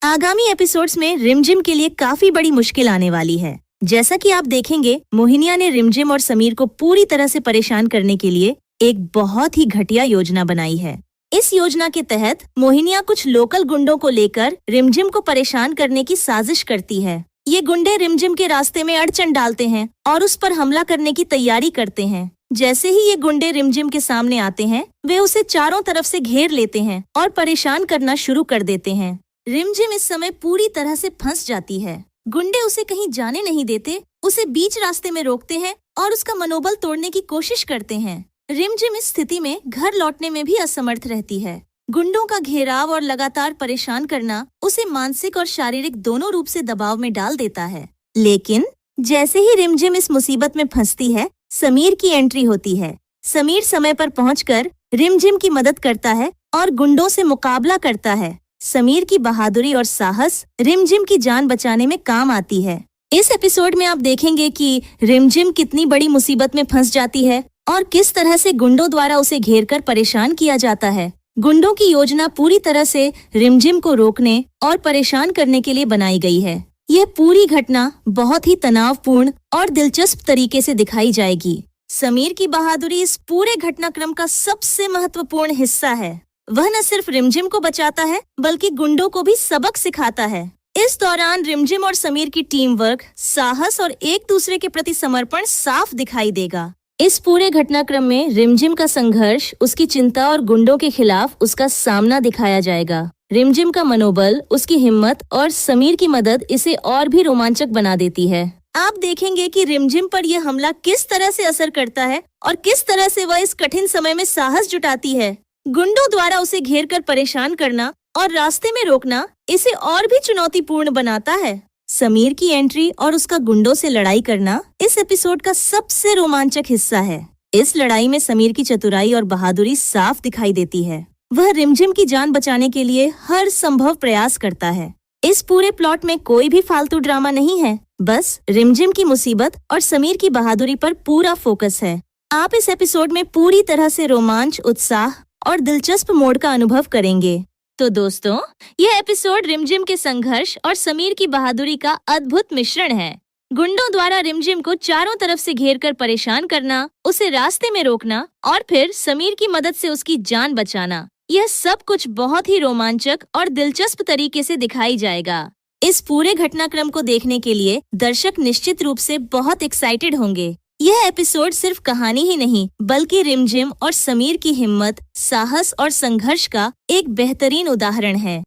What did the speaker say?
आगामी एपिसोड्स में रिमझिम के लिए काफी बड़ी मुश्किल आने वाली है। जैसा कि आप देखेंगे, मोहिनिया ने रिमझिम और समीर को पूरी तरह से परेशान करने के लिए एक बहुत ही घटिया योजना बनाई है। इस योजना के तहत मोहिनिया कुछ लोकल गुंडों को लेकर रिमझिम को परेशान करने की साजिश करती है। ये गुंडे रिमझिम के रास्ते में अड़चन डालते हैं और उस पर हमला करने की तैयारी करते हैं। जैसे ही ये गुंडे रिमझिम के सामने आते हैं, वे उसे चारों तरफ से घेर लेते हैं और परेशान करना शुरू कर देते हैं। रिमझिम इस समय पूरी तरह से फंस जाती है। गुंडे उसे कहीं जाने नहीं देते, उसे बीच रास्ते में रोकते हैं और उसका मनोबल तोड़ने की कोशिश करते हैं। रिमझिम इस स्थिति में घर लौटने में भी असमर्थ रहती है। गुंडों का घेराव और लगातार परेशान करना उसे मानसिक और शारीरिक दोनों रूप से दबाव में डाल देता है। लेकिन जैसे ही रिमझिम इस मुसीबत में फंसती है, समीर की एंट्री होती है। समीर समय पर पहुंचकर रिमझिम की मदद करता है और गुंडों से मुकाबला करता है। समीर की बहादुरी और साहस रिमझिम की जान बचाने में काम आती है। इस एपिसोड में आप देखेंगे कि रिमझिम कितनी बड़ी मुसीबत में फंस जाती है और किस तरह से गुंडों द्वारा उसे घेरकर परेशान किया जाता है। गुंडों की योजना पूरी तरह से रिमझिम को रोकने और परेशान करने के लिए बनाई गई है। यह पूरी घटना बहुत ही तनावपूर्ण और दिलचस्प तरीके से दिखाई जाएगी। समीर की बहादुरी इस पूरे घटनाक्रम का सबसे महत्वपूर्ण हिस्सा है। वह न सिर्फ रिमझिम को बचाता है, बल्कि गुंडों को भी सबक सिखाता है। इस दौरान रिमझिम और समीर की टीम वर्क, साहस और एक दूसरे के प्रति समर्पण साफ दिखाई देगा। इस पूरे घटनाक्रम में रिमझिम का संघर्ष, उसकी चिंता और गुंडों के खिलाफ उसका सामना दिखाया जाएगा। रिमझिम का मनोबल, उसकी हिम्मत और समीर की मदद इसे और भी रोमांचक बना देती है। आप देखेंगे कि रिमझिम पर यह हमला किस तरह से असर करता है और किस तरह से वह इस कठिन समय में साहस जुटाती है। गुंडों द्वारा उसे घेरकर परेशान करना और रास्ते में रोकना इसे और भी चुनौतीपूर्ण बनाता है। समीर की एंट्री और उसका गुंडों से लड़ाई करना इस एपिसोड का सबसे रोमांचक हिस्सा है। इस लड़ाई में समीर की चतुराई और बहादुरी साफ दिखाई देती है। वह रिमझिम की जान बचाने के लिए हर संभव प्रयास करता है। इस पूरे प्लॉट में कोई भी फालतू ड्रामा नहीं है, बस रिमझिम की मुसीबत और समीर की बहादुरी पर पूरा फोकस है। आप इस एपिसोड में पूरी तरह से रोमांच, उत्साह और दिलचस्प मोड़ का अनुभव करेंगे। तो दोस्तों, यह एपिसोड रिमझिम के संघर्ष और समीर की बहादुरी का अद्भुत मिश्रण है। गुंडों द्वारा रिमझिम को चारों तरफ से घेरकर परेशान करना, उसे रास्ते में रोकना और फिर समीर की मदद से उसकी जान बचाना, यह सब कुछ बहुत ही रोमांचक और दिलचस्प तरीके से दिखाई जाएगा। इस पूरे घटनाक्रम को देखने के लिए दर्शक निश्चित रूप से बहुत एक्साइटेड होंगे। यह एपिसोड सिर्फ कहानी ही नहीं, बल्कि रिमझिम और समीर की हिम्मत, साहस और संघर्ष का एक बेहतरीन उदाहरण है।